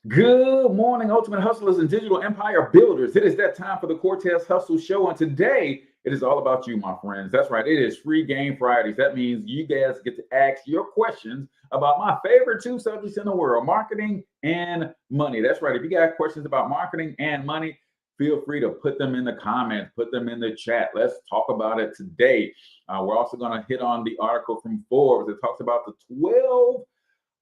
Good morning, Ultimate Hustlers and Digital Empire Builders. It is that time for the Cortez Hustle Show, and today it is all about you, my friends. That's right, it is Free Game Fridays. That means you guys get to ask your questions about my favorite two subjects in the world, marketing and money. That's right, if you got questions about marketing and money, feel free to put them in the comments, put them in the chat. Let's talk about it today. We're also going to hit on the article from Forbes that talks about the 12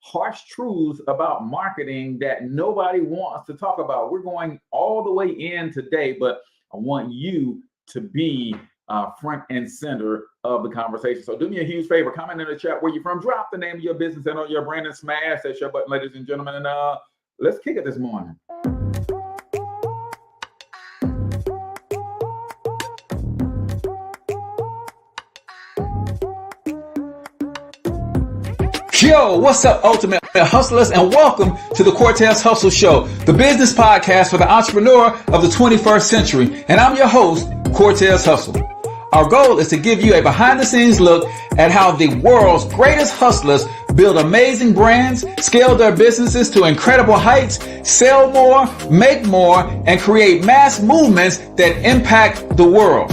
harsh truths about marketing that nobody wants to talk about. We're going all the way in today, but I want you to be front and center of the conversation. So do me a huge favor, comment in the chat where you're from, drop the name of your business and on your brand and smash that share button, ladies and gentlemen. And let's kick it this morning. Yo, what's up, Ultimate Hustlers, and welcome to the Cortez Hustle Show, the business podcast for the entrepreneur of the 21st century. And I'm your host, Cortez Hustle. Our goal is to give you a behind-the-scenes look at how the world's greatest hustlers build amazing brands, scale their businesses to incredible heights, sell more, make more, and create mass movements that impact the world.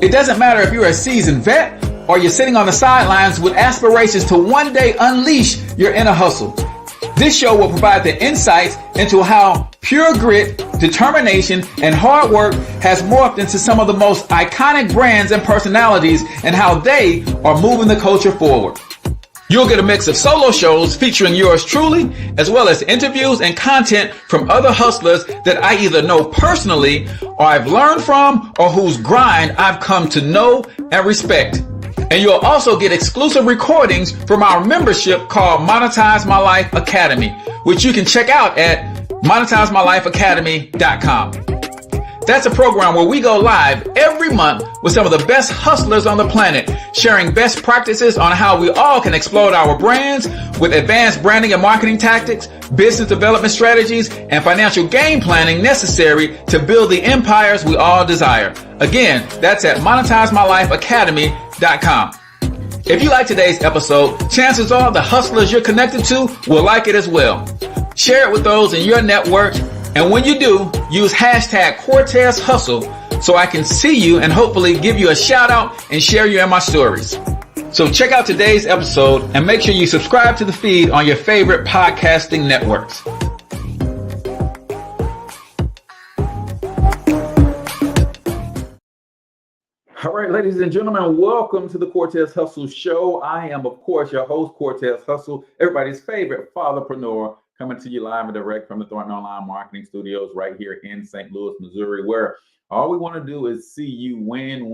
It doesn't matter if you're a seasoned vet or you're sitting on the sidelines with aspirations to one day unleash your inner hustle. This show will provide the insights into how pure grit, determination, and hard work has morphed into some of the most iconic brands and personalities and how they are moving the culture forward. You'll get a mix of solo shows featuring yours truly, as well as interviews and content from other hustlers that I either know personally or I've learned from or whose grind I've come to know and respect. And you'll also get exclusive recordings from our membership called Monetize My Life Academy, which you can check out at monetizemylifeacademy.com. That's a program where we go live every month with some of the best hustlers on the planet, sharing best practices on how we all can explode our brands with advanced branding and marketing tactics, business development strategies, and financial game planning necessary to build the empires we all desire. Again, that's at monetizemylifeacademy.com. If you like today's episode, chances are the hustlers you're connected to will like it as well. Share it with those in your network, and when you do, use hashtag Cortez Hustle so I can see you and hopefully give you a shout out and share you in my stories. So check out today's episode and make sure you subscribe to the feed on your favorite podcasting networks. All right, ladies and gentlemen, welcome to the Cortez Hustle Show. I am, of course, your host, Cortez Hustle, everybody's favorite fatherpreneur, coming to you live and direct from the Thornton Online Marketing Studios right here in St. Louis, Missouri, where all we want to do is see you win,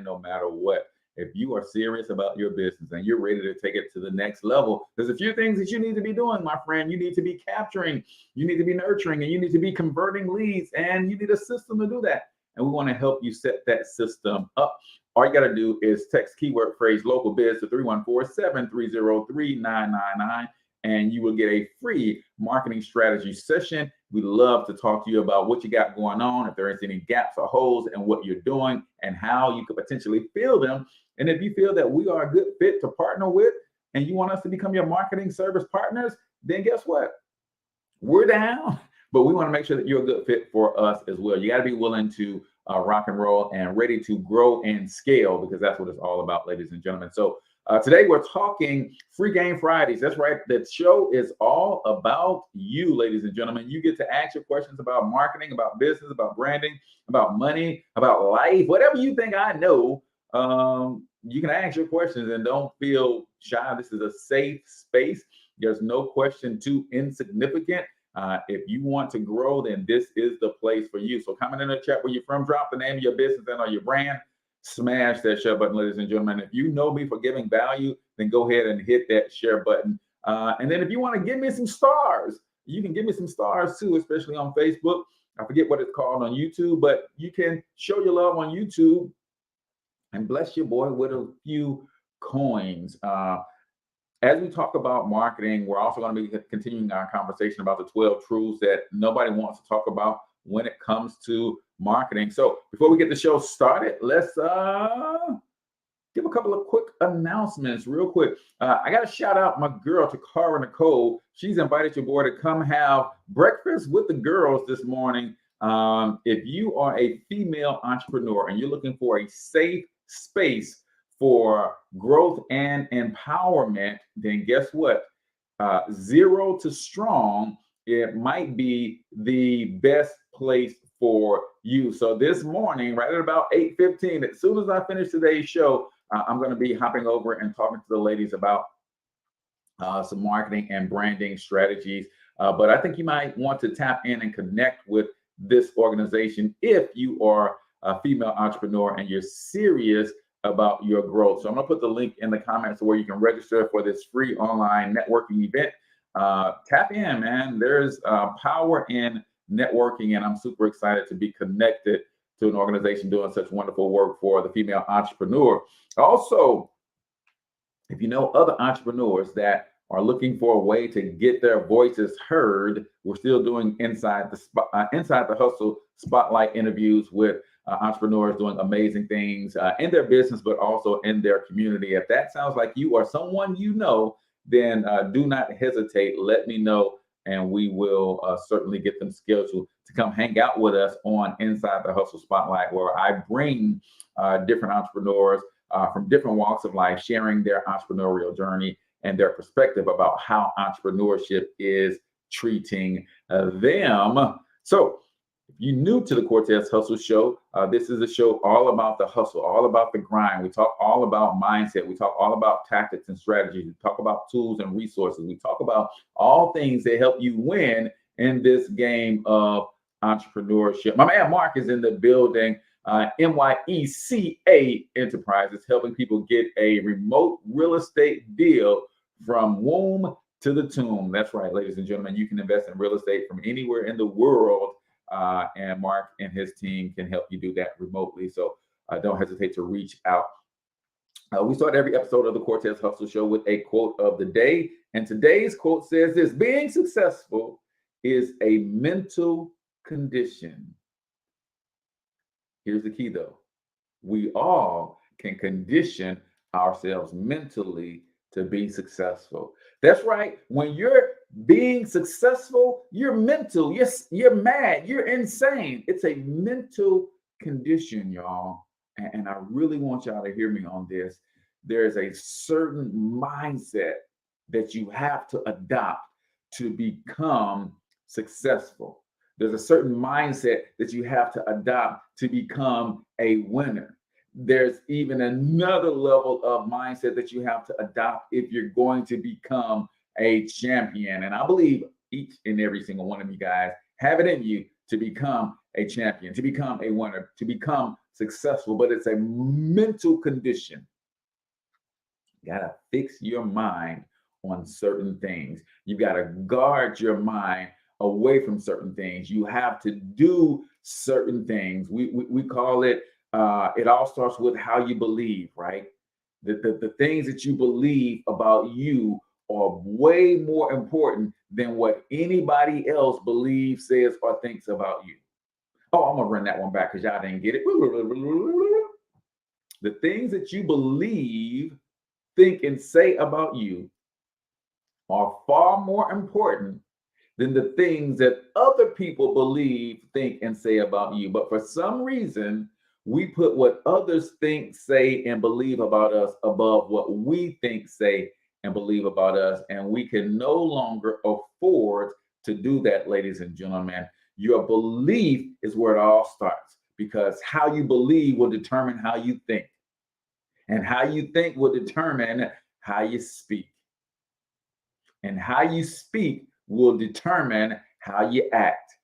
no matter what. If you are serious about your business and you're ready to take it to the next level, there's a few things that you need to be doing, my friend. You need to be capturing, you need to be nurturing, and you need to be converting leads, and you need a system to do that. And we want to help you set that system up. All you got to do is text keyword phrase local biz to 314-730-3999, and you will get a free marketing strategy session. We'd love to talk to you about what you got going on, if there is any gaps or holes in what you're doing, and how you could potentially fill them. And if you feel that we are a good fit to partner with, and you want us to become your marketing service partners, then guess what? We're down. But we want to make sure that you're a good fit for us as well. You got to be willing to rock and roll and ready to grow and scale, because that's what it's all about, ladies and gentlemen. So today we're talking Free Game Fridays. That's right. The show is all about you, ladies and gentlemen. You get to ask your questions about marketing, about business, about branding, about money, about life, whatever you think I know. You can ask your questions and don't feel shy. This is a safe space. There's no question too insignificant. If you want to grow, then this is the place for you. So comment in the chat where you're from, drop the name of your business and or your brand, smash that share button, ladies and gentlemen. If you know me for giving value, then go ahead and hit that share button. And then if you want to give me some stars, you can give me some stars too, especially on Facebook. I forget what it's called on YouTube, but you can show your love on YouTube and bless your boy with a few coins. As we talk about marketing, we're also going to be continuing our conversation about the 12 truths that nobody wants to talk about when it comes to marketing. So before we get the show started, let's give a couple of quick announcements real quick. I got to shout out my girl, Takara Nicole. She's invited your boy to come have breakfast with the girls this morning. If you are a female entrepreneur and you're looking for a safe space for growth and empowerment, then guess what? Zero to Strong, it might be the best place for you. So this morning, right at about 8:15, as soon as I finish today's show, I'm going to be hopping over and talking to the ladies about some marketing and branding strategies. But I think you might want to tap in and connect with this organization if you are a female entrepreneur and you're serious about your growth. So I'm going to put the link in the comments where you can register for this free online networking event. Tap in, man. There's power in networking, and I'm super excited to be connected to an organization doing such wonderful work for the female entrepreneur. Also, if you know other entrepreneurs that are looking for a way to get their voices heard, we're still doing inside the hustle spotlight interviews with entrepreneurs doing amazing things in their business, but also in their community. If that sounds like you or someone you know, then do not hesitate. Let me know, and we will certainly get them scheduled to come hang out with us on Inside the Hustle Spotlight, where I bring different entrepreneurs from different walks of life, sharing their entrepreneurial journey and their perspective about how entrepreneurship is treating them. So if you're new to the Cortez Hustle Show, this is a show all about the hustle, all about the grind. We talk all about mindset. We talk all about tactics and strategies. We talk about tools and resources. We talk about all things that help you win in this game of entrepreneurship. My man Mark is in the building. MYECA Enterprises, helping people get a remote real estate deal from womb to the tomb. That's right, ladies and gentlemen. You can invest in real estate from anywhere in the world. And Mark and his team can help you do that remotely. So don't hesitate to reach out. We start every episode of the Cortez Hustle Show with a quote of the day. And today's quote says this: being successful is a mental condition. Here's the key, though. We all can condition ourselves mentally to be successful. That's right. When you're being successful, you're mental. Yes, you're mad. You're insane. It's a mental condition, y'all. And I really want y'all to hear me on this. There is a certain mindset that you have to adopt to become successful. There's a certain mindset that you have to adopt to become a winner. There's even another level of mindset that you have to adopt if you're going to become a champion. And I believe each and every single one of you guys have it in you to become a champion, to become a winner, to become successful. But it's a mental condition. You got to fix your mind on certain things. You got to guard your mind away from certain things. You have to do certain things. We call it, it all starts with how you believe, right? The things that you believe about you are way more important than what anybody else believes, says, or thinks about you. Oh, I'm gonna run that one back because y'all didn't get it. The things that you believe, think, and say about you are far more important than the things that other people believe, think, and say about you. But for some reason, we put what others think, say, and believe about us above what we think, say, and believe about us. And we can no longer afford to do that, ladies and gentlemen. Your belief is where it all starts, because how you believe will determine how you think. And how you think will determine how you speak. And how you speak will determine how you act.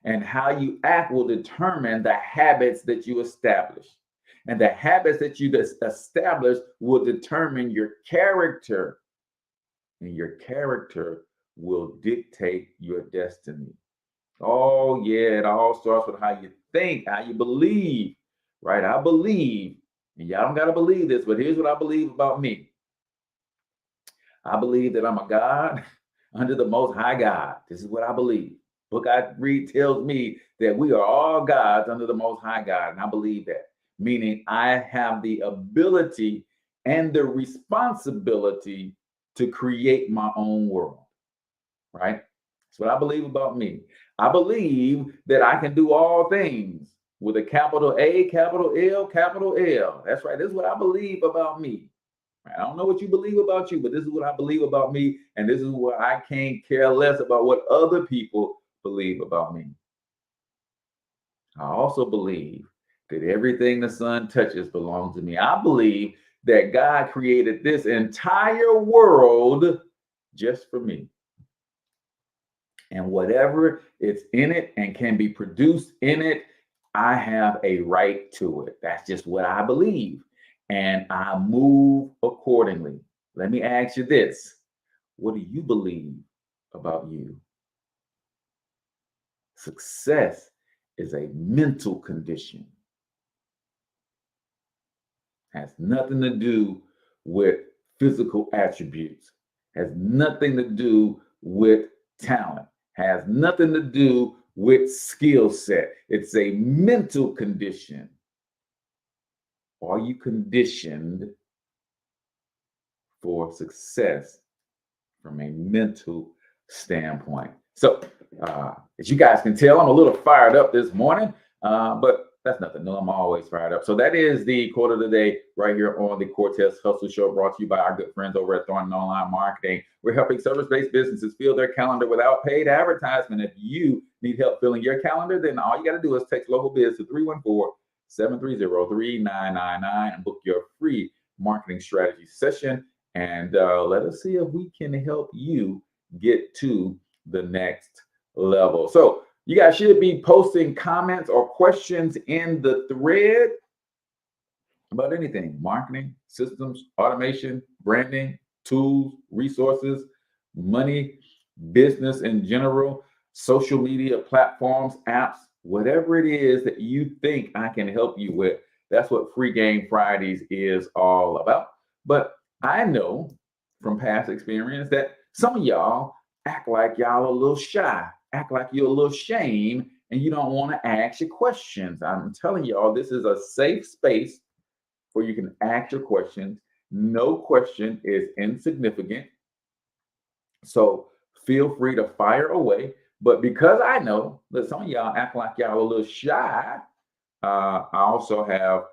And how you act will determine the habits that you establish. And the habits that you establish will determine your character. And your character will dictate your destiny. Oh, yeah, it all starts with how you think, how you believe, right? I believe, and y'all don't got to believe this, but here's what I believe about me. I believe that I'm a God under the Most High God. This is what I believe. Book I read tells me that we are all gods under the Most High God, and I believe that. meaning I have the ability and the responsibility to create my own world, right? That's what I believe about me. I believe that I can do all things with a capital A, capital L, capital L. That's right. This is what I believe about me. I don't know what you believe about you, but this is what I believe about me. And this is what I can't care less about what other people believe about me. I also believe that everything the sun touches belongs to me. I believe that God created this entire world just for me. And whatever is in it and can be produced in it, I have a right to it. That's just what I believe. And I move accordingly. Let me ask you this. What do you believe about you? Success is a mental condition. Has nothing to do with physical attributes. Has nothing to do with talent. Has nothing to do with skill set. It's a mental condition. Are you conditioned for success from a mental standpoint? So, as you guys can tell, I'm a little fired up this morning, but that's nothing new. I'm always fired up. So that is the quote of the day right here on the Cortez Hustle Show, brought to you by our good friends over at Thornton Online Marketing. We're helping service-based businesses fill their calendar without paid advertisement. If you need help filling your calendar, then all you got to do is text local biz to 314-730-3999 and book your free marketing strategy session. And let us see if we can help you get to the next level. So you guys should be posting comments or questions in the thread about anything: marketing, systems, automation, branding, tools, resources, money, business in general, social media platforms, apps, whatever it is that you think I can help you with. That's what Free Game Fridays is all about. But I know from past experience that some of y'all act like y'all a little shy, act like you're a little shame, and you don't want to ask your questions. I'm telling y'all, this is a safe space where you can ask your questions. No question is insignificant. So feel free to fire away. But because I know that some of y'all act like y'all a little shy, I also have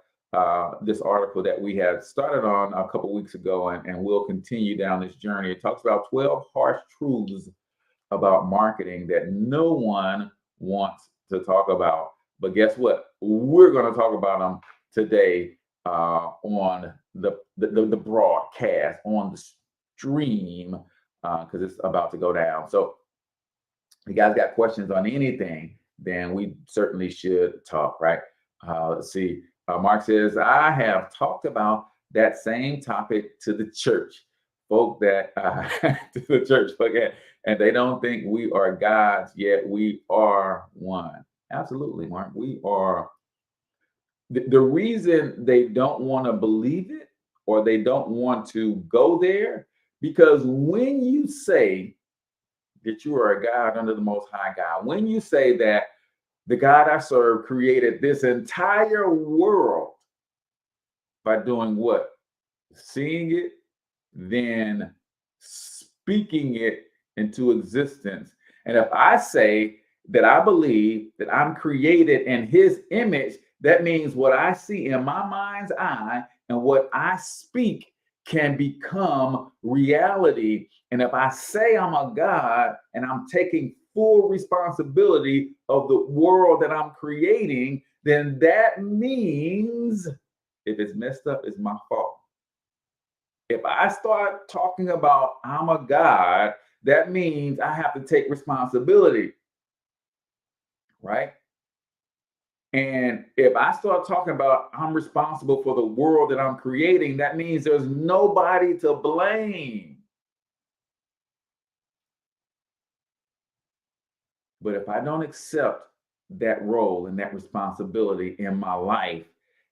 this article that we had started on a couple weeks ago, and we'll continue down this journey. It talks about 12 harsh truths about marketing that no one wants to talk about. But guess what? We're going to talk about them today on the broadcast, on the stream, because it's about to go down. So if you guys got questions on anything, then we certainly should talk, right? Let's see. Mark says, I have talked about that same topic to the church, folk that to the church, folk, and they don't think we are gods, yet we are one. Absolutely, Mark. We are. The reason they don't want to believe it, or they don't want to go there, because when you say that you are a God under the Most High God, when you say that the God I serve created this entire world by doing what? Seeing it, then speaking it into existence. And if I say that I believe that I'm created in his image, that means what I see in my mind's eye and what I speak can become reality. And if I say I'm a God and I'm taking full responsibility of the world that I'm creating, then that means if it's messed up, it's my fault. If I start talking about I'm a God, that means I have to take responsibility, right? And if I start talking about I'm responsible for the world that I'm creating, that means there's nobody to blame. But if I don't accept that role and that responsibility in my life,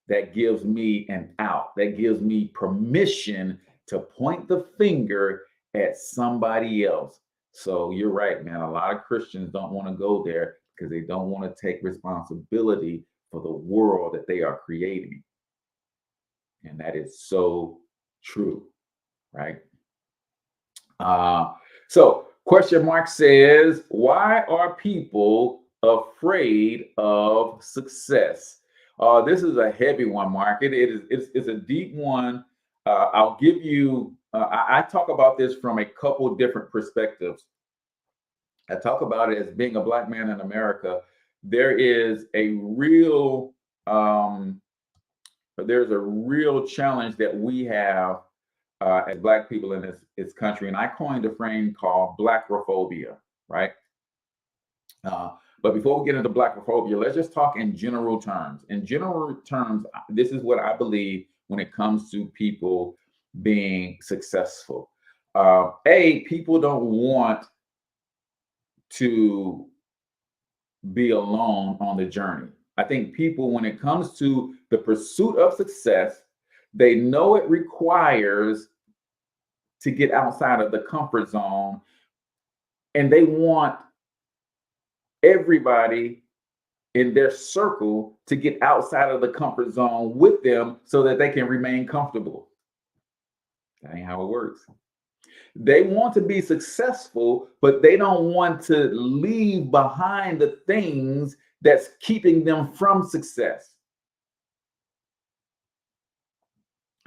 that gives me an out, that gives me permission to point the finger at somebody else. So you're right, man. A lot of Christians don't want to go there because they don't want to take responsibility for the world that they are creating. And that is so true, right? So question mark says, why are people afraid of success? This is a heavy one, Mark. It's a deep one. I'll give you, I talk about this from a couple different perspectives. I talk about it as being a Black man in America. There is a real, there's a real challenge that we have as Black people in this country. And I coined a frame called Blackphobia, right? But before we get into Blackphobia, let's just talk in general terms. In general terms, this is what I believe when it comes to people being successful. People don't want to be alone on the journey. I think people, when it comes to the pursuit of success, they know it requires to get outside of the comfort zone, and they want everybody in their circle to get outside of the comfort zone with them so that they can remain comfortable. That ain't how it works. They want to be successful, but they don't want to leave behind the things that's keeping them from success.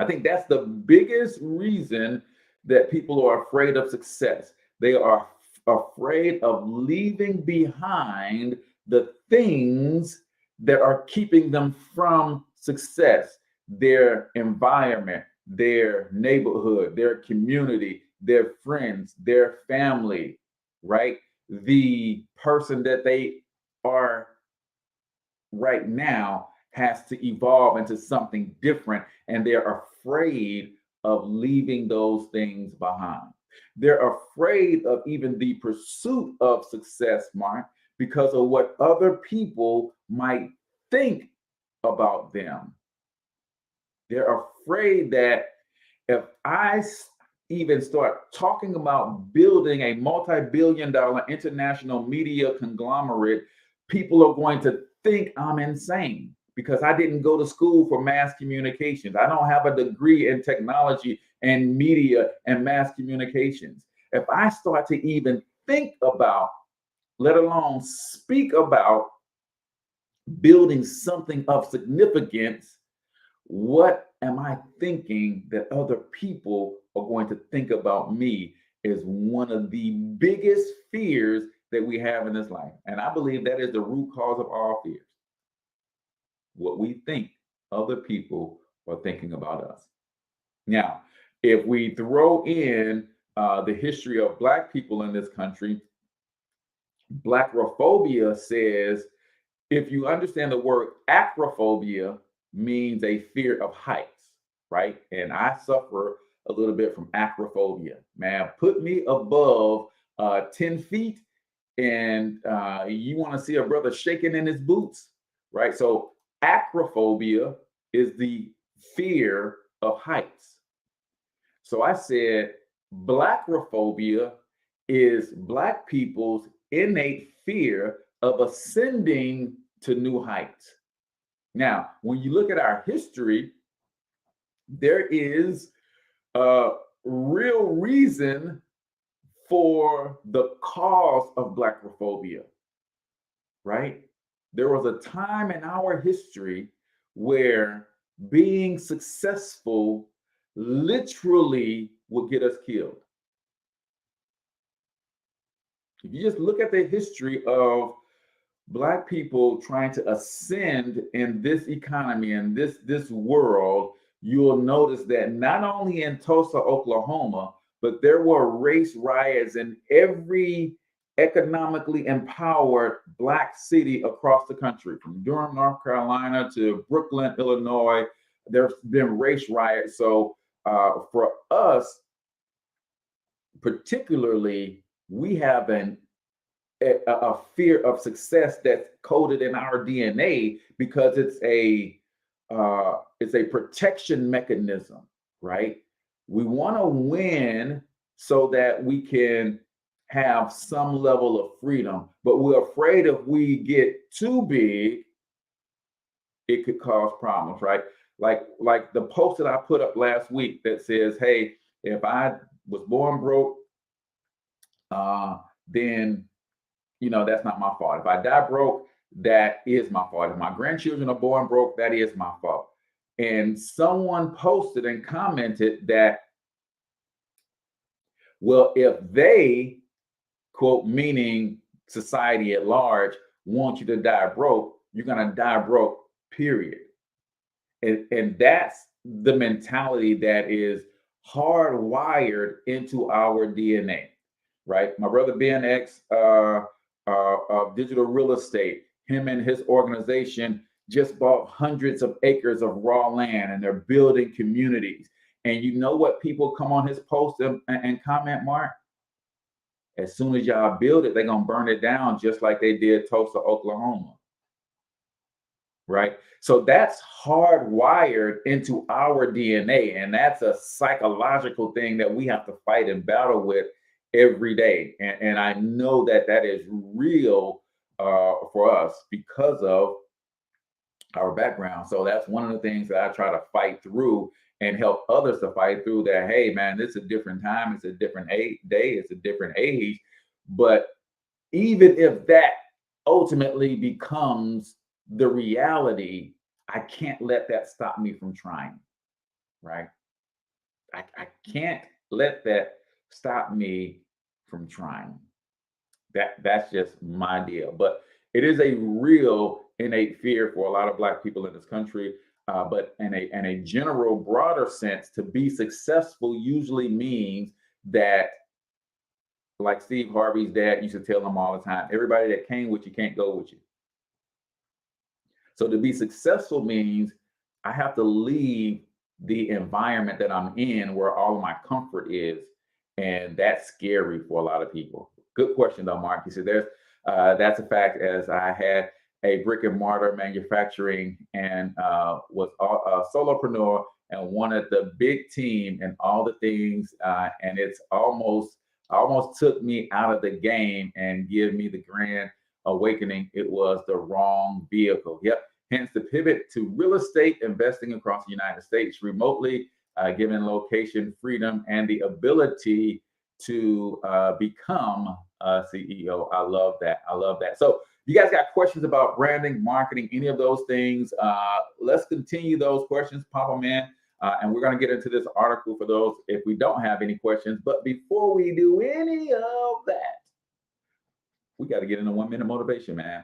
I think that's the biggest reason that people are afraid of success. They are afraid of leaving behind the things that are keeping them from success, their environment, their neighborhood, their community, their friends, their family, right? The person that they are right now has to evolve into something different, and they're afraid of leaving those things behind. They're afraid of even the pursuit of success, Mark, because of what other people might think about them. They're afraid that if I even start talking about building a multi-billion-dollar international media conglomerate, people are going to think I'm insane because I didn't go to school for mass communications. I don't have a degree in technology and media and mass communications. If I start to even think about, let alone speak about building something of significance, what am I thinking that other people are going to think about me is one of the biggest fears that we have in this life. And I believe that is the root cause of all fears. What we think other people are thinking about us. Now, if we throw in the history of Black people in this country, Blackphobia says, if you understand the word acrophobia, means a fear of heights, right? And I suffer a little bit from acrophobia. Man, put me above 10 feet and you want to see a brother shaking in his boots, right? So acrophobia is the fear of heights. So I said Blackphobia is Black people's innate fear of ascending to new heights. Now, when you look at our history, there is a real reason for the cause of Blackphobia, right? There was a time in our history where being successful literally would get us killed. If you just look at the history of Black people trying to ascend in this economy and this world, you'll notice that not only in Tulsa, Oklahoma, but there were race riots in every economically empowered Black city across the country, from Durham, North Carolina to Brooklyn, Illinois. There's been race riots. So for us, particularly, we have a fear of success that's coded in our DNA because it's a protection mechanism, right? We want to win so that we can have some level of freedom, but we're afraid if we get too big, it could cause problems, right? Like the post that I put up last week that says, hey, if I was born broke, then that's not my fault. If I die broke, that is my fault. If my grandchildren are born broke, that is my fault. And someone posted and commented that, well, if they, quote, meaning society at large, want you to die broke, you're gonna die broke, period. And that's the mentality that is hardwired into our DNA, right? My brother Ben X, of digital real estate, him and his organization just bought hundreds of acres of raw land, and they're building communities. And you know what people come on his post and comment, Mark? As soon as y'all build it, they're gonna burn it down just like they did Tulsa, Oklahoma. Right? So that's hardwired into our DNA, and that's a psychological thing that we have to fight and battle with every day. And I know that that is real for us because of our background. So that's one of the things that I try to fight through and help others to fight through, that, hey, man, this is a different time. It's a different day. It's a different age. But even if that ultimately becomes the reality, I can't let that stop me from trying, right? I can't let that stop me from trying. That's just my deal. But it is a real innate fear for a lot of Black people in this country. But in a general, broader sense, to be successful usually means that, like Steve Harvey's dad used to tell him all the time, everybody that came with you can't go with you. So to be successful means I have to leave the environment that I'm in where all of my comfort is. And that's scary for a lot of people. Good question though, Mark. He said that's a fact, as I had a brick and mortar manufacturing and was a solopreneur and wanted the big team and all the things. And it's almost took me out of the game and give me the grand awakening. It was the wrong vehicle. Yep. Hence the pivot to real estate investing across the United States remotely, given location freedom and the ability to become a CEO. I love that. I love that. So you guys got questions about branding, marketing, any of those things? Let's continue those questions. Pop them in. And we're going to get into this article for those if we don't have any questions. But before we do any of that, we got to get into 1 minute motivation, man.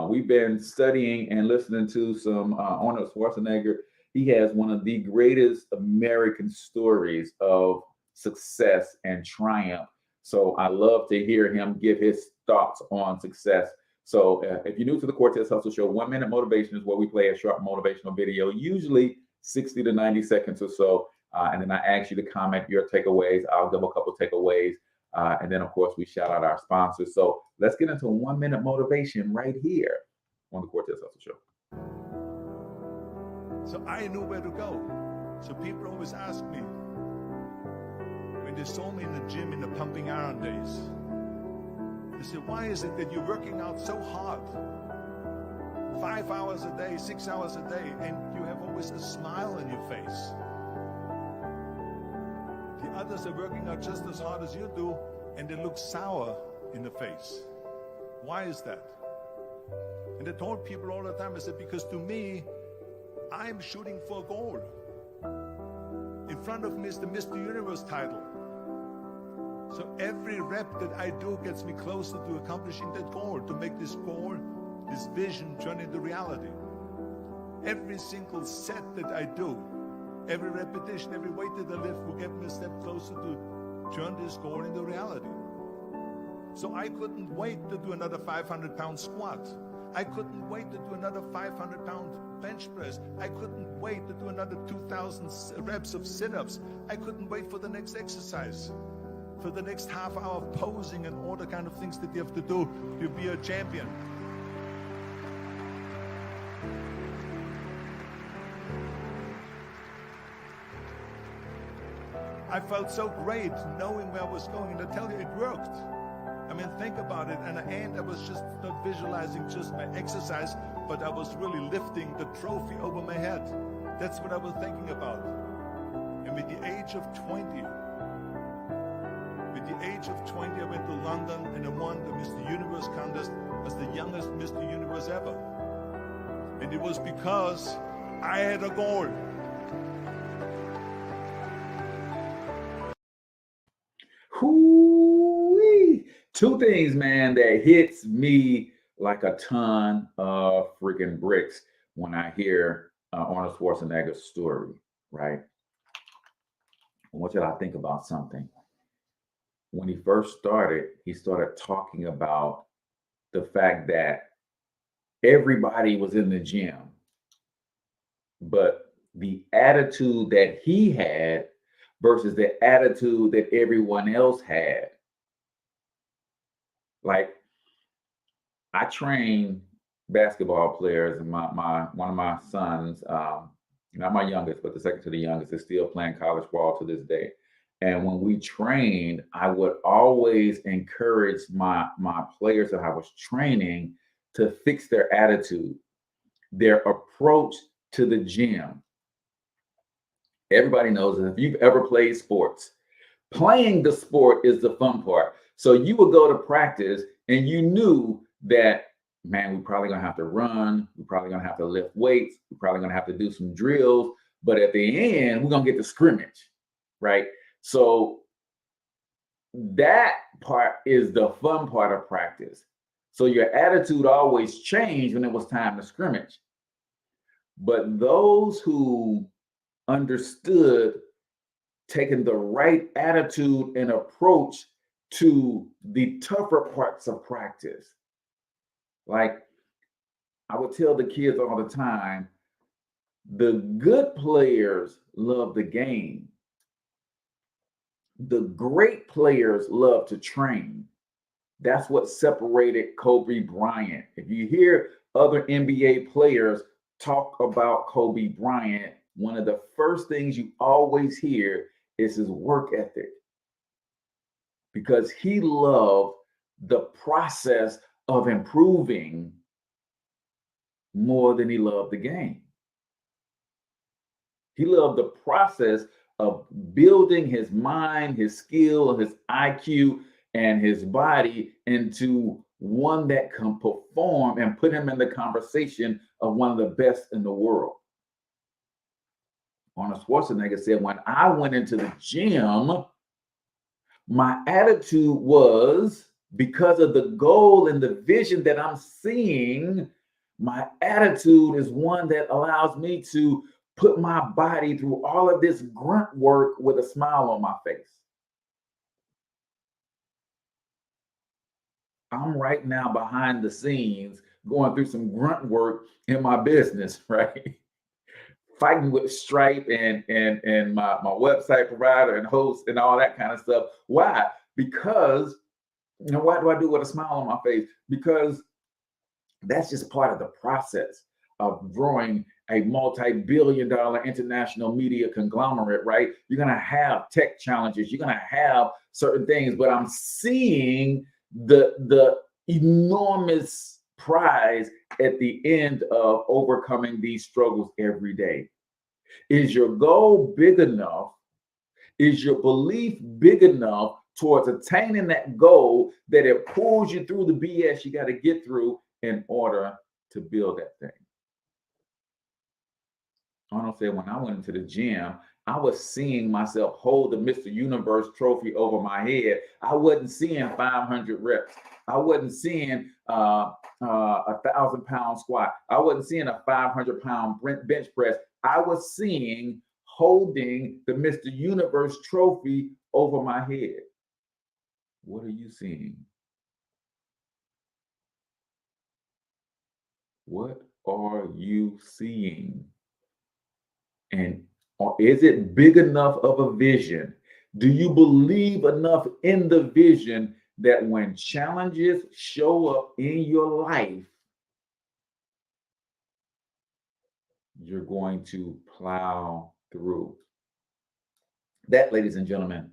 We've been studying and listening to some Arnold Schwarzenegger. He has one of the greatest American stories of success and triumph. So I love to hear him give his thoughts on success. So if you're new to the Cortez Hustle Show, 1 minute motivation is where we play a short motivational video, usually 60 to 90 seconds or so. And then I ask you to comment your takeaways. I'll give a couple takeaways. And then, of course, we shout out our sponsors. So let's get into 1 minute motivation right here on the Cortez Hustle Show. So I knew where to go. So people always ask me, when they saw me in the gym in the pumping iron days, they said, why is it that you're working out so hard? 5 hours a day, 6 hours a day, and you have always a smile on your face. The others are working out just as hard as you do, and they look sour in the face. Why is that? And I told people all the time, I said, because to me, I'm shooting for a goal. In front of me is the Mr. Universe title. So every rep that I do gets me closer to accomplishing that goal, to make this goal, this vision turn into reality. Every single set that I do, every repetition, every weight that I lift will get me a step closer to turn this goal into reality. So I couldn't wait to do another 500-pound squat. I couldn't wait to do another 500-pound bench press. I couldn't wait to do another 2,000 reps of sit-ups. I couldn't wait for the next exercise, for the next half hour of posing and all the kind of things that you have to do to be a champion. I felt so great knowing where I was going, and I tell you, it worked. I mean, think about it. And I was just not visualizing just my exercise, but I was really lifting the trophy over my head. That's what I was thinking about. And with the age of 20, I went to London and I won the Mr. Universe contest as the youngest Mr. Universe ever. And it was because I had a goal. Hoo-wee. Two things, man, that hits me like a ton of freaking bricks when I hear Arnold Schwarzenegger's story, right? I want you to think about something. When he first started, he started talking about the fact that everybody was in the gym, but the attitude that he had versus the attitude that everyone else had. Like, I train basketball players, and one of my sons, not my youngest, but the second to the youngest, is still playing college ball to this day. And when we trained, I would always encourage my players that I was training to fix their attitude, their approach to the gym. Everybody knows that if you've ever played sports, playing the sport is the fun part. So you would go to practice and you knew that, man, we're probably gonna have to run, we're probably gonna have to lift weights, we're probably gonna have to do some drills, but at the end, we're gonna get to scrimmage, right? So that part is the fun part of practice. So your attitude always changed when it was time to scrimmage. But those who understood taking the right attitude and approach to the tougher parts of practice. Like I would tell the kids all the time, the good players love the game. The great players love to train. That's what separated Kobe Bryant. If you hear other NBA players talk about Kobe Bryant, one of the first things you always hear is his work ethic, because he loved the process of improving more than he loved the game. He loved the process of building his mind, his skill, his IQ, and his body into one that can perform and put him in the conversation of one of the best in the world. Arnold Schwarzenegger said, when I went into the gym, my attitude was, because of the goal and the vision that I'm seeing, my attitude is one that allows me to put my body through all of this grunt work with a smile on my face. I'm right now behind the scenes going through some grunt work in my business, right? Fighting with Stripe and my website provider and host and all that kind of stuff. Why? Because, why do I do it with a smile on my face? Because that's just part of the process of growing a multi-billion-dollar international media conglomerate, right? You're gonna have tech challenges, you're gonna have certain things, but I'm seeing the enormous prize at the end of overcoming these struggles every day. Is your goal big enough? Is your belief big enough towards attaining that goal that it pulls you through the BS you got to get through in order to build that thing? Arnold said, when I went into the gym, I was seeing myself hold the Mr. Universe trophy over my head. I wasn't seeing 500 reps. I wasn't seeing a 1,000-pound squat. I wasn't seeing a 500-pound bench press. I was seeing holding the Mr. Universe trophy over my head. What are you seeing? What are you seeing? And is it big enough of a vision? Do you believe enough in the vision that when challenges show up in your life, you're going to plow through? That, ladies and gentlemen,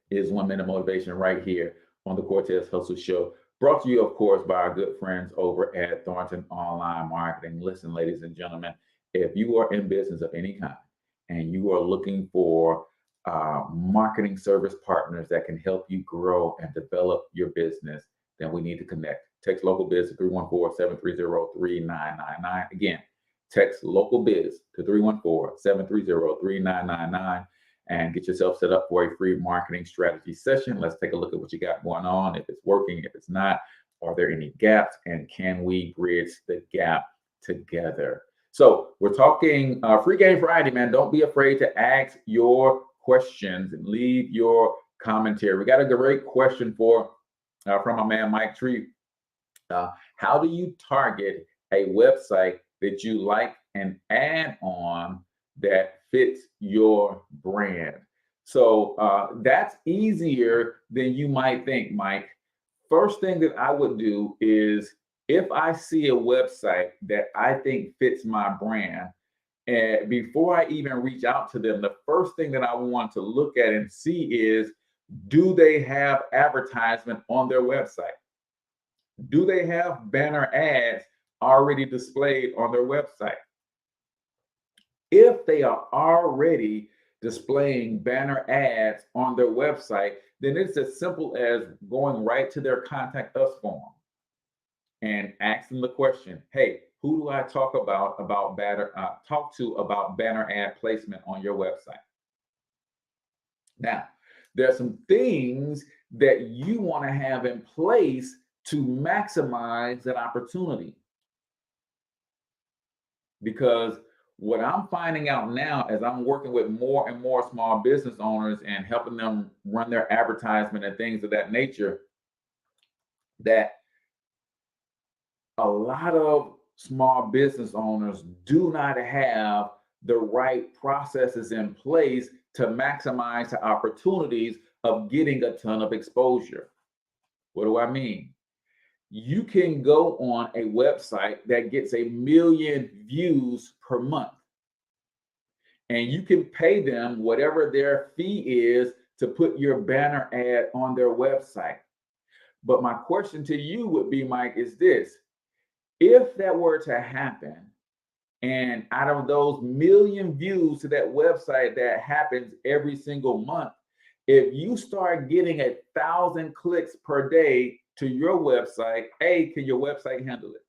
is 1 Minute Motivation right here on the Cortez Hustle Show. Brought to you, of course, by our good friends over at Thornton Online Marketing. Listen, ladies and gentlemen, if you are in business of any kind and you are looking for marketing service partners that can help you grow and develop your business, then we need to connect. Text local biz to 314-730-3999. Again, text local biz to 314-730-3999 and get yourself set up for a free marketing strategy session. Let's take a look at what you got going on, if it's working, if it's not, are there any gaps, and can we bridge the gap together? So we're talking Free Game Friday, man. Don't be afraid to ask your questions and leave your commentary. We got a great question from my man Mike Tree. How do you target a website that you like an ad on that fits your brand? So that's easier than you might think, Mike. First thing that I would do is, if I see a website that I think fits my brand, and before I even reach out to them, the first thing that I want to look at and see is, do they have advertisement on their website? Do they have banner ads already displayed on their website? If they are already displaying banner ads on their website, then it's as simple as going right to their contact us form and ask them the question, hey, who do I talk to about banner ad placement on your website? Now, there are some things that you want to have in place to maximize that opportunity. Because what I'm finding out now, as I'm working with more and more small business owners and helping them run their advertisement and things of that nature, that a lot of small business owners do not have the right processes in place to maximize the opportunities of getting a ton of exposure. What do I mean? You can go on a website that gets 1 million views per month, and you can pay them whatever their fee is to put your banner ad on their website. But my question to you would be, Mike, is this: if that were to happen, and out of those 1 million views to that website that happens every single month, if you start getting 1,000 clicks per day to your website, A, can your website handle it?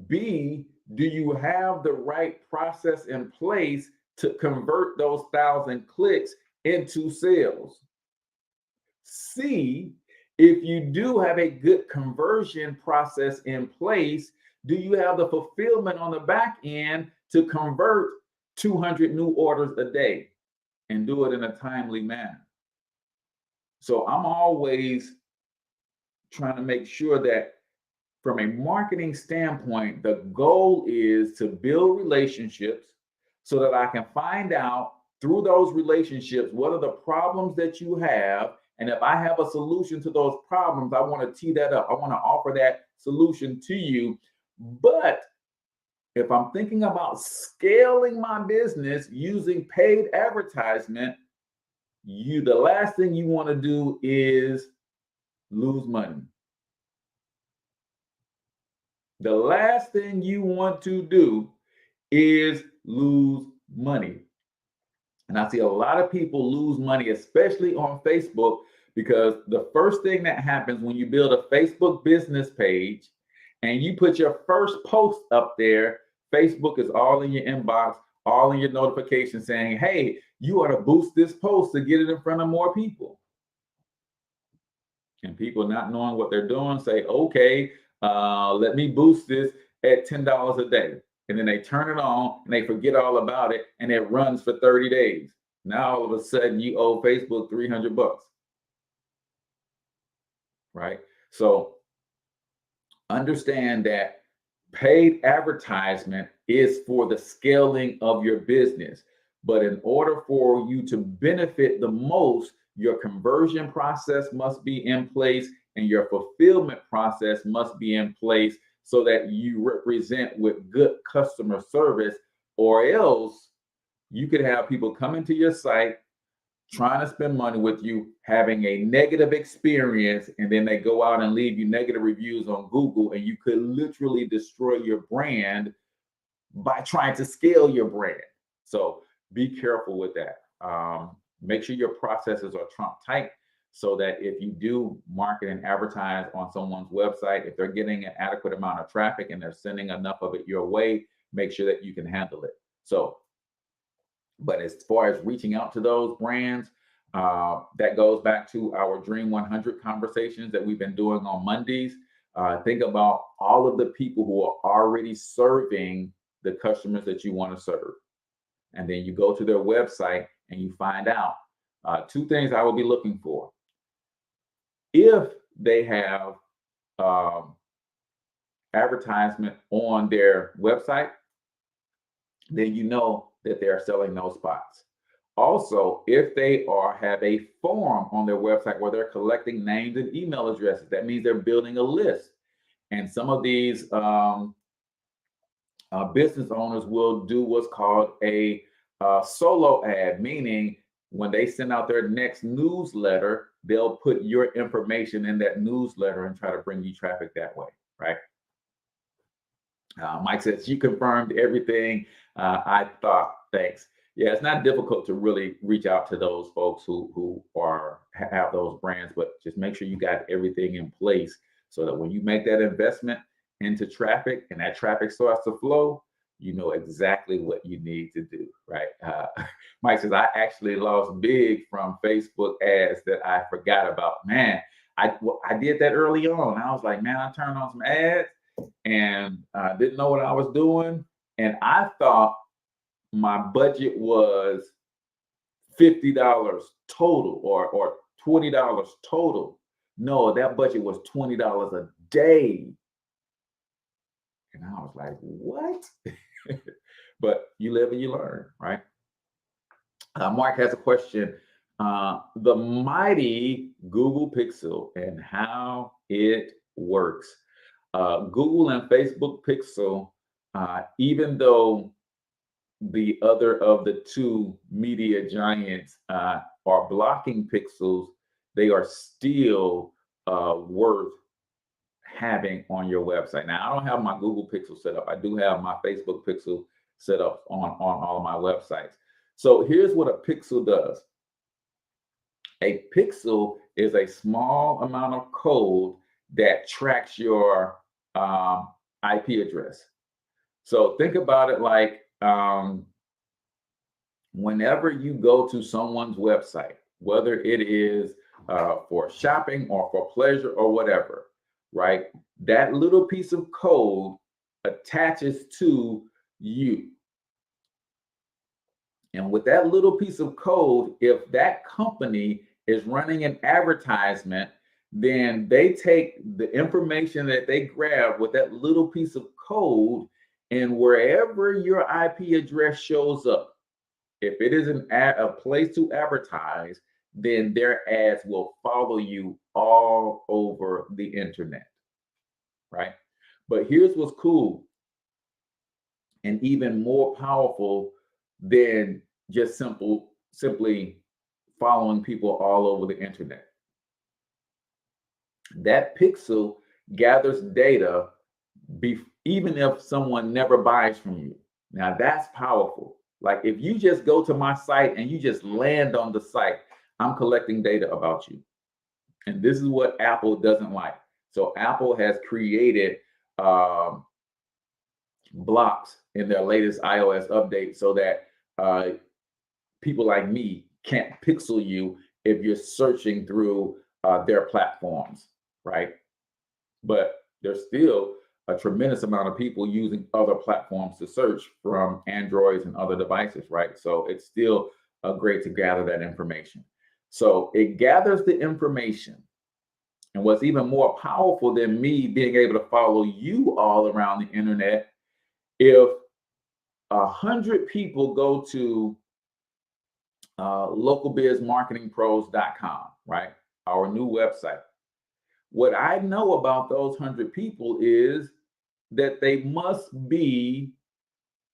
B, do you have the right process in place to convert those 1,000 clicks into sales? C, if you do have a good conversion process in place, do you have the fulfillment on the back end to convert 200 new orders a day and do it in a timely manner? So I'm always trying to make sure that from a marketing standpoint, the goal is to build relationships so that I can find out through those relationships what are the problems that you have. And if I have a solution to those problems, I want to tee that up. I want to offer that solution to you. But if I'm thinking about scaling my business using paid advertisement, the last thing you want to do is lose money. The last thing you want to do is lose money. And I see a lot of people lose money, especially on Facebook, because the first thing that happens when you build a Facebook business page and you put your first post up there, Facebook is all in your inbox, all in your notifications saying, hey, you ought to boost this post to get it in front of more people. And people not knowing what they're doing say, okay, let me boost this at $10 a day. And then they turn it on and they forget all about it, and it runs for 30 days. Now all of a sudden you owe Facebook $300, right? So understand that paid advertisement is for the scaling of your business. But in order for you to benefit the most, your conversion process must be in place and your fulfillment process must be in place so that you represent with good customer service, or else you could have people come into your site, trying to spend money with you, having a negative experience, and then they go out and leave you negative reviews on Google, and you could literally destroy your brand by trying to scale your brand. So be careful with that. Make sure your processes are Trump tight so that if you do market and advertise on someone's website, if they're getting an adequate amount of traffic and they're sending enough of it your way, make sure that you can handle it. So, but as far as reaching out to those brands, that goes back to our Dream 100 conversations that we've been doing on Mondays. Think about all of the people who are already serving the customers that you want to serve. And then you go to their website and you find out two things I will be looking for. If they have advertisement on their website, then you know that they're selling those spots. Also, if they have a form on their website where they're collecting names and email addresses, that means they're building a list. And some of these business owners will do what's called a solo ad, meaning when they send out their next newsletter, they'll put your information in that newsletter and try to bring you traffic that way, right? Mike says, you confirmed everything I thought. Thanks. Yeah, it's not difficult to really reach out to those folks who have those brands, but just make sure you got everything in place so that when you make that investment into traffic and that traffic starts to flow, you know exactly what you need to do, right? Mike says, I actually lost big from Facebook ads that I forgot about. Man, I did that early on. I was like, man, I turned on some ads and didn't know what I was doing. And I thought my budget was $50 total or $20 total. No, that budget was $20 a day. And I was like, what? But you live and you learn, right? Mark has a question. The mighty Google Pixel and how it works. Google and Facebook Pixel, even though the other of the two media giants are blocking pixels, they are still worth having on your website. Now, I don't have my Google Pixel set up. I do have my Facebook Pixel set up on all of my websites. So here's what a pixel does. A pixel is a small amount of code that tracks your IP address. So think about it like whenever you go to someone's website, whether it is for shopping or for pleasure or whatever, right? That little piece of code attaches to you. And with that little piece of code, if that company is running an advertisement, then they take the information that they grab with that little piece of code, and wherever your IP address shows up, if it is a place to advertise, then their ads will follow you all over the internet, right? But here's what's cool and even more powerful than just simply following people all over the internet. That pixel gathers data even if someone never buys from you. Now that's powerful. Like if you just go to my site and you just land on the site, I'm collecting data about you. And this is what Apple doesn't like. So Apple has created blocks in their latest iOS update so that people like me can't pixel you if you're searching through their platforms, right? But there's still a tremendous amount of people using other platforms to search from Androids and other devices, right? So it's still great to gather that information. So it gathers the information. And what's even more powerful than me being able to follow you all around the internet, if 100 people go to localbizmarketingpros.com, right? Our new website. What I know about those 100 people is that they must be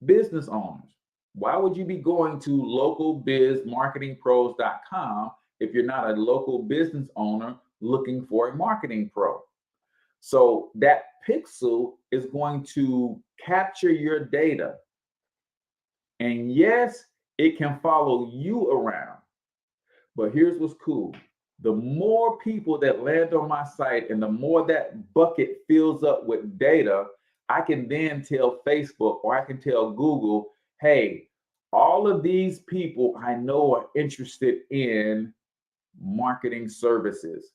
business owners. Why would you be going to localbizmarketingpros.com if you're not a local business owner looking for a marketing pro? So that pixel is going to capture your data. And yes, it can follow you around. But here's what's cool. The more people that land on my site and the more that bucket fills up with data, I can then tell Facebook or I can tell Google, hey, all of these people I know are interested in marketing services,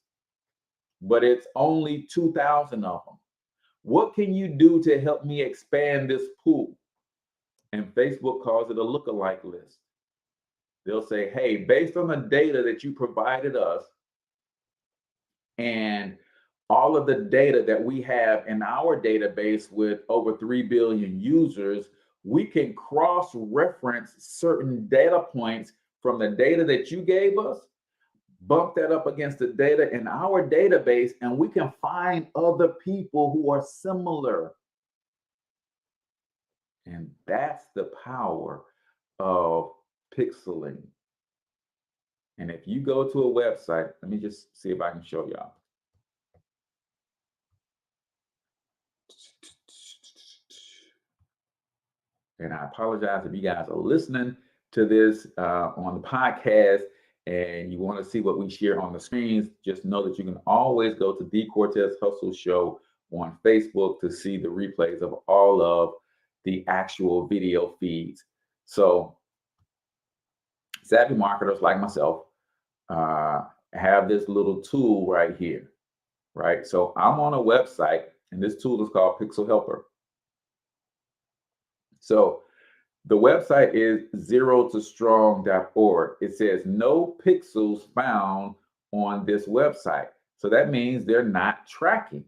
but it's only 2,000 of them. What can you do to help me expand this pool? And Facebook calls it a lookalike list. They'll say, hey, based on the data that you provided us and all of the data that we have in our database with over 3 billion users, we can cross-reference certain data points from the data that you gave us, bump that up against the data in our database, and we can find other people who are similar. And that's the power of pixeling. And if you go to a website, let me just see if I can show y'all. And I apologize if you guys are listening to this on the podcast and you want to see what we share on the screens. Just know that you can always go to the Cortez Hustle Show on Facebook to see the replays of all of the actual video feeds. So savvy marketers like myself have this little tool right here, right? So I'm on a website and this tool is called Pixel Helper. So the website is zerotostrong.org. It says no pixels found on this website. So that means they're not tracking.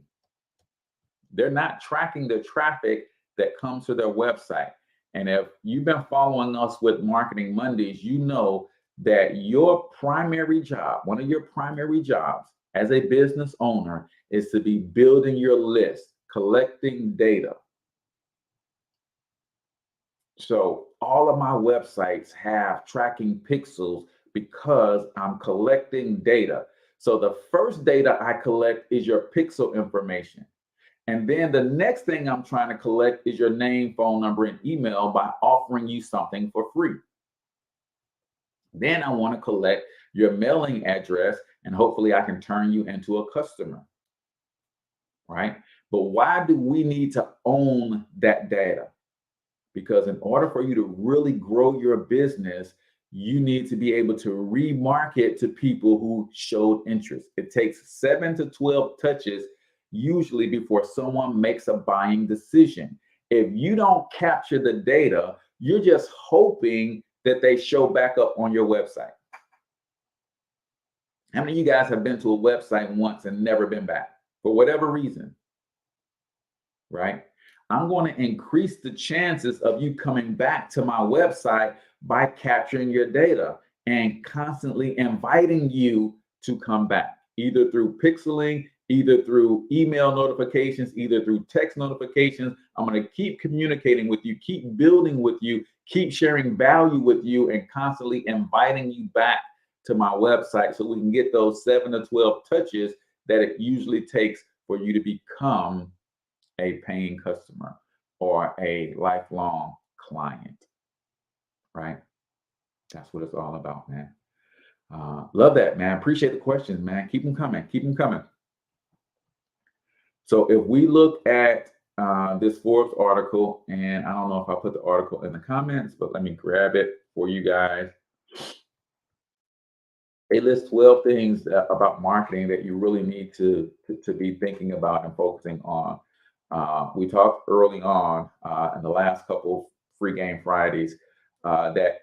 They're not tracking the traffic that comes to their website. And if you've been following us with Marketing Mondays, you know that your primary job, one of your primary jobs as a business owner is to be building your list, collecting data. So all of my websites have tracking pixels because I'm collecting data. So the first data I collect is your pixel information. And then the next thing I'm trying to collect is your name, phone number, and email by offering you something for free. Then I want to collect your mailing address and hopefully I can turn you into a customer, right? But why do we need to own that data? Because in order for you to really grow your business, you need to be able to remarket to people who showed interest. It takes 7 to 12 touches usually before someone makes a buying decision. If you don't capture the data, you're just hoping that they show back up on your website. How many of you guys have been to a website once and never been back for whatever reason, right? I'm going to increase the chances of you coming back to my website by capturing your data and constantly inviting you to come back, either through pixeling, either through email notifications, either through text notifications. I'm going to keep communicating with you, keep building with you, keep sharing value with you, and constantly inviting you back to my website so we can get those 7 to 12 touches that it usually takes for you to become a paying customer or a lifelong client, right? That's what it's all about, man. Love that, man. Appreciate the questions, man. Keep them coming. Keep them coming. So if we look at this Forbes article, and I don't know if I put the article in the comments, but let me grab it for you guys. They list 12 things about marketing that you really need to be thinking about and focusing on. We talked early on in the last couple Free Game Fridays that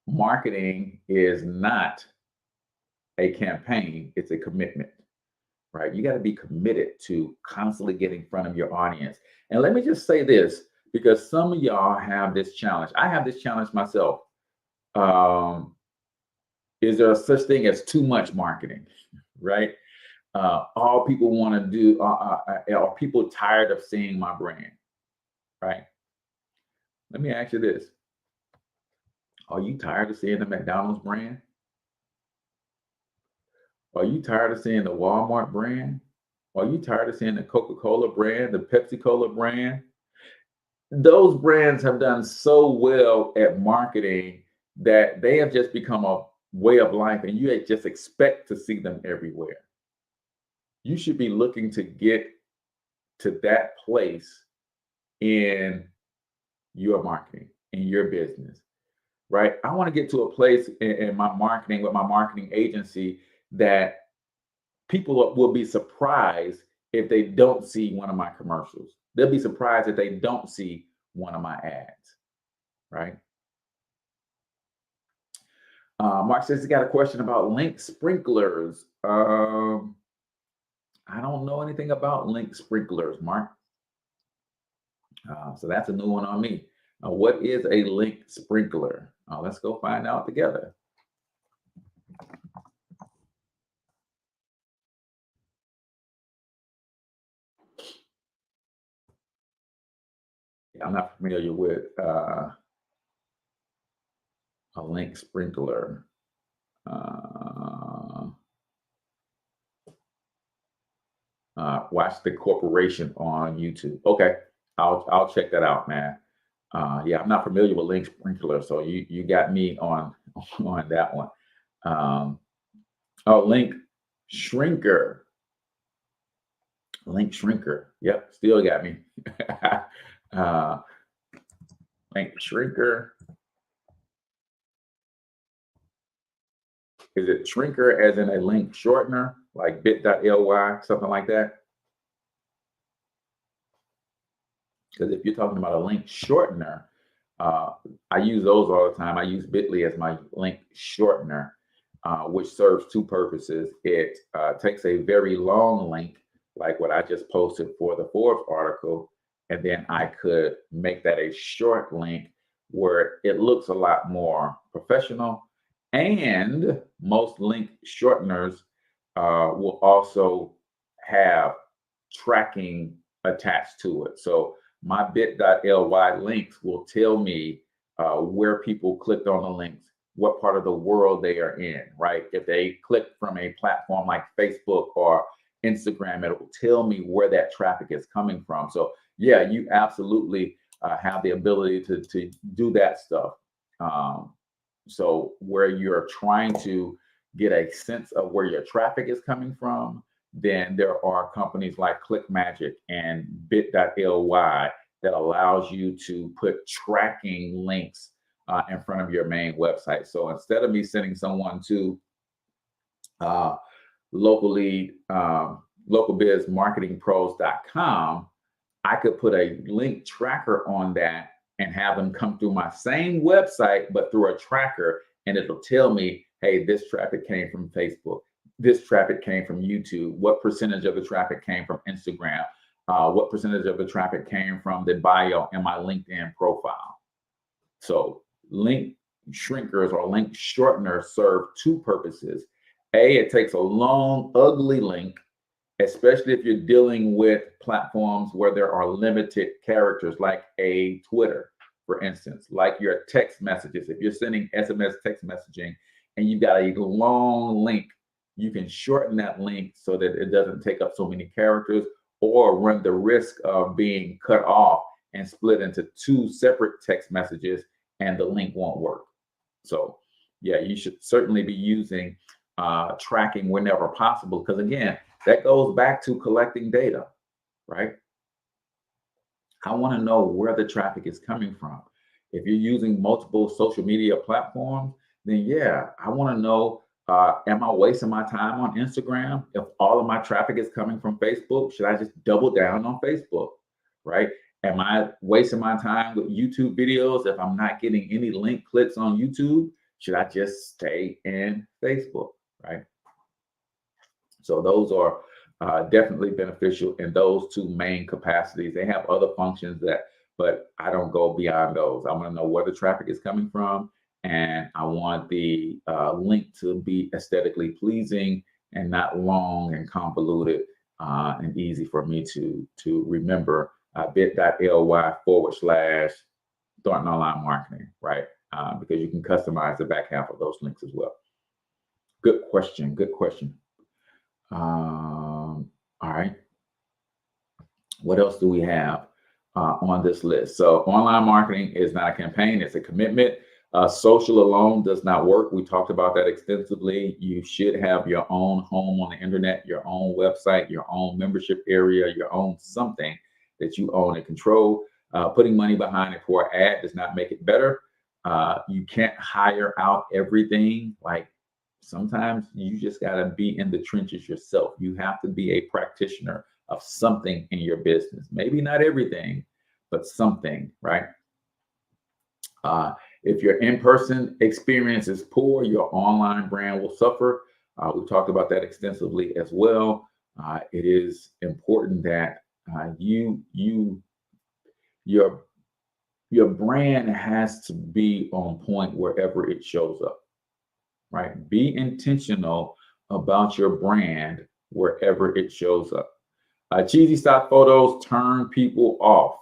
marketing is not a campaign, it's a commitment, right? You got to be committed to constantly get in front of your audience. And let me just say this, because some of y'all have this challenge. I have this challenge myself. Is there such thing as too much marketing, right? All people want to do, are people tired of seeing my brand, right? Let me ask you this. Are you tired of seeing the McDonald's brand? Are you tired of seeing the Walmart brand? Are you tired of seeing the Coca-Cola brand, the Pepsi-Cola brand? Those brands have done so well at marketing that they have just become a way of life, and you just expect to see them everywhere. You should be looking to get to that place in your marketing, in your business, right? I want to get to a place in my marketing with my marketing agency that people will be surprised if they don't see one of my commercials. They'll be surprised if they don't see one of my ads, right? Mark says he got a question about link sprinklers. I don't know anything about link sprinklers, Mark. So that's a new one on me. What is a link sprinkler? Let's go find out together. I'm not familiar with a link sprinkler. Watch the corporation on YouTube. Okay, I'll check that out, man. Yeah, I'm not familiar with link sprinkler, so you got me on that one. Link shrinker. Link shrinker. Yep, still got me. Link shrinker. Is it shrinker as in a link shortener, like bit.ly, something like that? Because if you're talking about a link shortener, I use those all the time. I use Bitly as my link shortener, which serves two purposes. It takes a very long link, like what I just posted for the Forbes article, and then I could make that a short link where it looks a lot more professional. And most link shorteners will also have tracking attached to it. So my bit.ly links will tell me where people clicked on the links, what part of the world they are in, right? If they click from a platform like Facebook or Instagram, it will tell me where that traffic is coming from. So yeah, you absolutely have the ability to do that stuff. So where you're trying to get a sense of where your traffic is coming from, then there are companies like ClickMagick and bit.ly that allows you to put tracking links in front of your main website. So instead of me sending someone to localbizmarketingpros.com, I could put a link tracker on that and have them come through my same website, but through a tracker, and it'll tell me, hey, this traffic came from Facebook. This traffic came from YouTube. What percentage of the traffic came from Instagram? What percentage of the traffic came from the bio in my LinkedIn profile? So link shrinkers or link shorteners serve two purposes. A, it takes a long, ugly link, especially if you're dealing with platforms where there are limited characters, like a Twitter, for instance, like your text messages. If you're sending SMS text messaging and you've got a long link, you can shorten that link so that it doesn't take up so many characters or run the risk of being cut off and split into two separate text messages and the link won't work. So yeah, you should certainly be using tracking whenever possible, because again, that goes back to collecting data, right? I want to know where the traffic is coming from. If you're using multiple social media platforms, then yeah, I want to know, am I wasting my time on Instagram? If all of my traffic is coming from Facebook, should I just double down on Facebook, right? Am I wasting my time with YouTube videos? If I'm not getting any link clicks on YouTube, should I just stay in Facebook, right? So those are definitely beneficial in those two main capacities. They have other functions but I don't go beyond those. I want to know where the traffic is coming from, and I want the link to be aesthetically pleasing and not long and convoluted and easy for me to remember. Bit.ly/, Thornton Online Marketing, right? Because you can customize the back half of those links as well. Good question. Good question. All right. What else do we have on this list? So online marketing is not a campaign, it's a commitment. Social alone does not work. We talked about that extensively. You should have your own home on the internet, your own website, your own membership area, your own something that you own and control. Putting money behind a poor ad does not make it better. You can't hire out everything. Like sometimes you just got to be in the trenches yourself. You have to be a practitioner of something in your business. Maybe not everything, but something, right? If your in-person experience is poor, your online brand will suffer. We talked about that extensively as well. It is important that your brand has to be on point wherever it shows up, right? Be intentional about your brand wherever it shows up. Cheesy stock photos turn people off.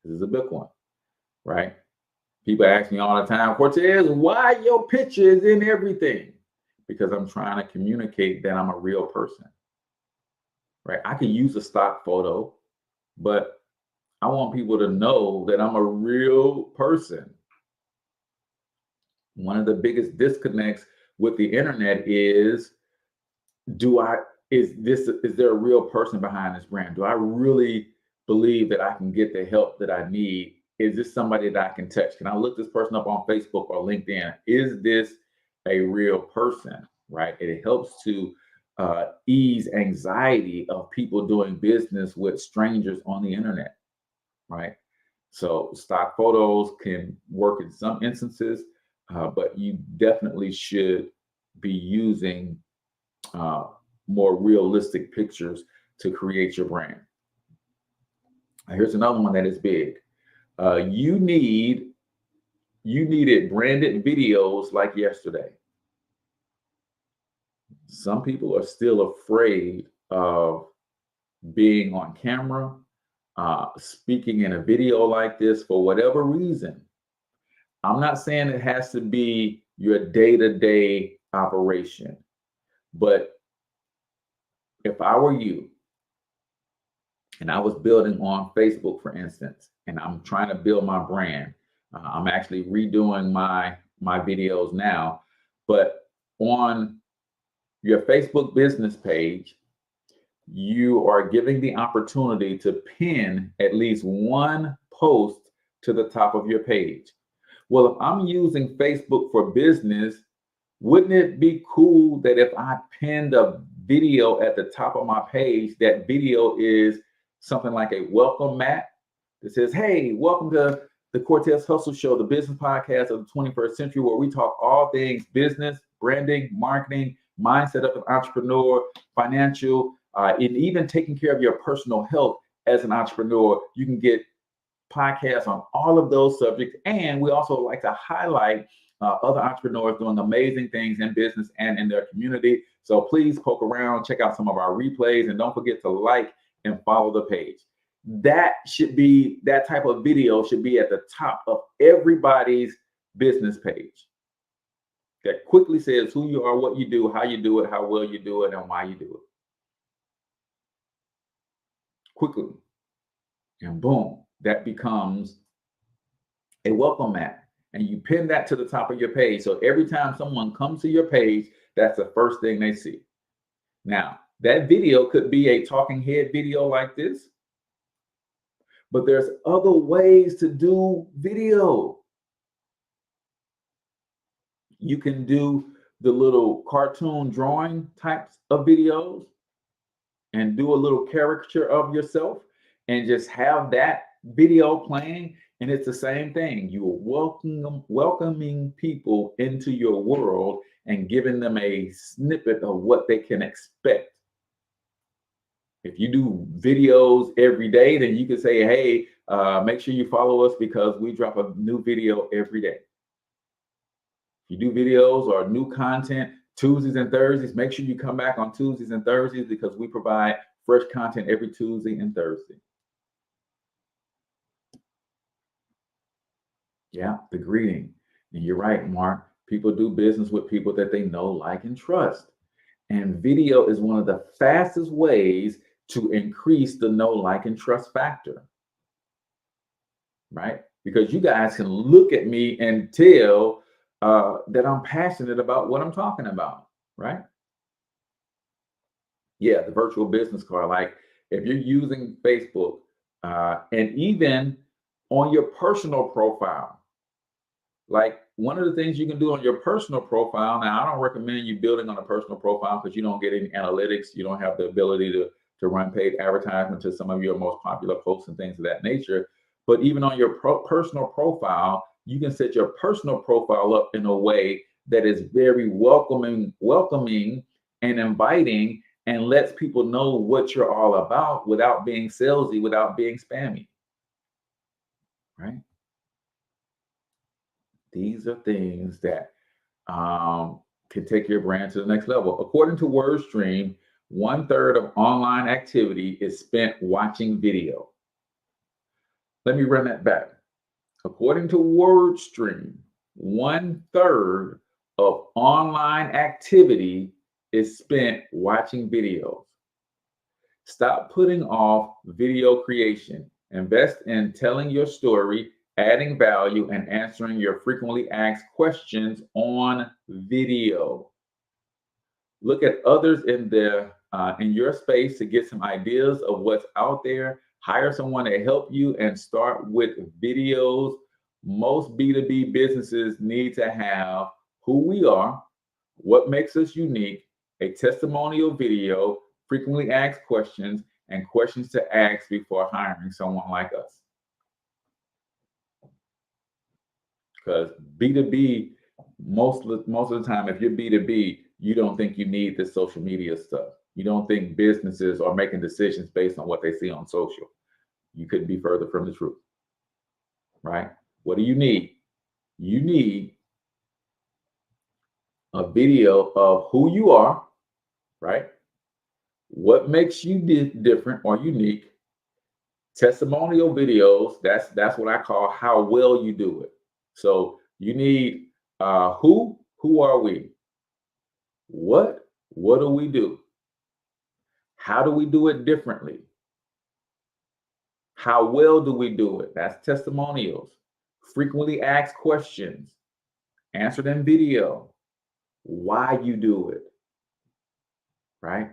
This is a big one, right? People ask me all the time, Cortez, why your picture is in everything? Because I'm trying to communicate that I'm a real person, right? I can use a stock photo, but I want people to know that I'm a real person. One of the biggest disconnects with the internet is, is there a real person behind this brand? Do I really believe that I can get the help that I need? Is this somebody that I can touch? Can I look this person up on Facebook or LinkedIn? Is this a real person, right? It helps to ease anxiety of people doing business with strangers on the internet, right? So stock photos can work in some instances, but you definitely should be using more realistic pictures to create your brand. Here's another one that is big. You needed branded videos like yesterday. Some people are still afraid of being on camera, speaking in a video like this for whatever reason. I'm not saying it has to be your day-to-day operation, but if I were you, and I was building on Facebook, for instance, and I'm trying to build my brand. I'm actually redoing my videos now, but on your Facebook business page, you are giving the opportunity to pin at least one post to the top of your page. Well, if I'm using Facebook for business, wouldn't it be cool that if I pinned a video at the top of my page, that video is something like a welcome mat that says, hey, welcome to the Cortez Hustle Show, the business podcast of the 21st century, where we talk all things business, branding, marketing, mindset of an entrepreneur, financial, and even taking care of your personal health as an entrepreneur. You can get podcasts on all of those subjects. And we also like to highlight other entrepreneurs doing amazing things in business and in their community. So please poke around, check out some of our replays, and don't forget to like and follow the page. That type of video should be at the top of everybody's business page. That quickly says who you are, what you do, how you do it, how well you do it, and why you do it. Quickly. And boom, that becomes a welcome mat. And you pin that to the top of your page. So every time someone comes to your page, that's the first thing they see. Now, that video could be a talking head video like this, but there's other ways to do video. You can do the little cartoon drawing types of videos and do a little caricature of yourself and just have that video playing. And it's the same thing. You are welcoming people into your world and giving them a snippet of what they can expect. If you do videos every day, then you can say, hey, make sure you follow us because we drop a new video every day. If you do videos or new content Tuesdays and Thursdays, make sure you come back on Tuesdays and Thursdays because we provide fresh content every Tuesday and Thursday. Yeah, the greeting. And you're right, Mark. People do business with people that they know, like, and trust. And video is one of the fastest ways to increase the know, like, and trust factor, right? Because you guys can look at me and tell that I'm passionate about what I'm talking about, right? Yeah, the virtual business card. Like if you're using Facebook and even on your personal profile, like one of the things you can do on your personal profile. Now, I don't recommend you building on a personal profile because you don't get any analytics. You don't have the ability to run paid advertisement to some of your most popular posts and things of that nature. But even on your personal profile, you can set your personal profile up in a way that is very welcoming and inviting, and lets people know what you're all about without being salesy, without being spammy, right? These are things that can take your brand to the next level. According to WordStream, 1/3 of online activity is spent watching video. Let me run that back. According to WordStream, 1/3 of online activity is spent watching videos. Stop putting off video creation. Invest in telling your story, adding value, and answering your frequently asked questions on video. Look at others in your space to get some ideas of what's out there. Hire someone to help you and start with videos. Most B2B businesses need to have who we are, what makes us unique, a testimonial video, frequently asked questions, and questions to ask before hiring someone like us. Because B2B, most of the time, if you're B2B, you don't think you need this social media stuff. You don't think businesses are making decisions based on what they see on social. You couldn't be further from the truth, right? What do you need? You need a video of who you are, right? What makes you different or unique? Testimonial videos. That's what I call how well you do it. So you need who are we? What do we do? How do we do it differently? How well do we do it? That's testimonials. Frequently asked questions, answered in video. Why you do it, right?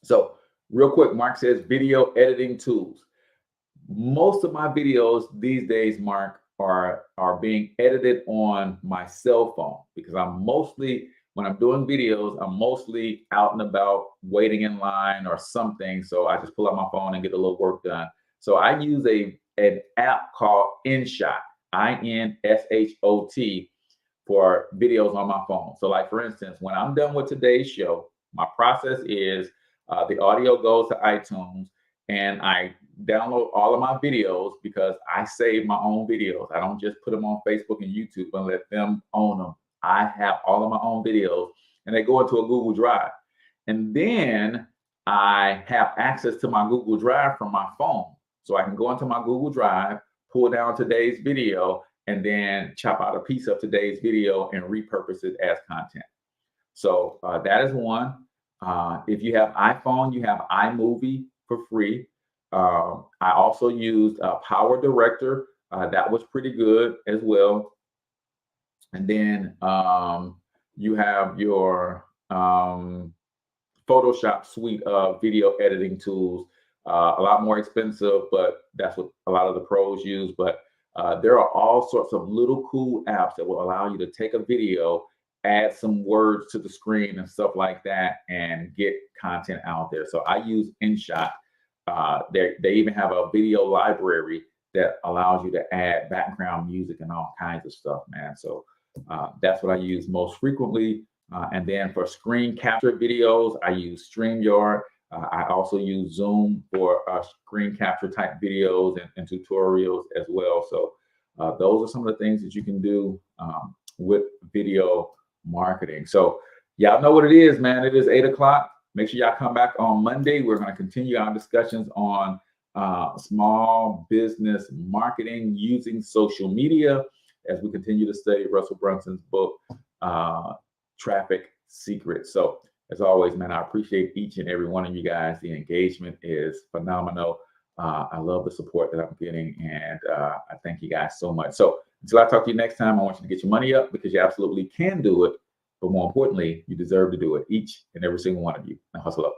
So, real quick, Mark says video editing tools. Most of my videos these days, Mark, are being edited on my cell phone because when I'm doing videos, I'm mostly out and about waiting in line or something. So I just pull out my phone and get a little work done. So I use an app called InShot, INSHOT, for videos on my phone. So like for instance, when I'm done with today's show, my process is the audio goes to iTunes and I download all of my videos because I save my own videos. I don't just put them on Facebook and YouTube and let them own them. I have all of my own videos and they go into a Google Drive. And then I have access to my Google Drive from my phone. So I can go into my Google Drive, pull down today's video, and then chop out a piece of today's video and repurpose it as content. So that is one. If you have iPhone, you have iMovie for free. I also used Power Director. That was pretty good as well. And then you have your Photoshop suite of video editing tools. A lot more expensive, but that's what a lot of the pros use. But there are all sorts of little cool apps that will allow you to take a video, add some words to the screen and stuff like that, and get content out there. So I use InShot. They even have a video library that allows you to add background music and all kinds of stuff, man. So that's what I use most frequently. And then for screen capture videos, I use StreamYard. I also use Zoom for screen capture type videos and tutorials as well. So those are some of the things that you can do with video marketing. So y'all know what it is, man. It is 8 o'clock. Make sure y'all come back on Monday. We're going to continue our discussions on small business marketing using social media as we continue to study Russell Brunson's book, Traffic Secrets. So as always, man, I appreciate each and every one of you guys. The engagement is phenomenal. I love the support that I'm getting, and I thank you guys so much. So until I talk to you next time, I want you to get your money up, because you absolutely can do it. But more importantly, you deserve to do it, each and every single one of you. Now hustle up.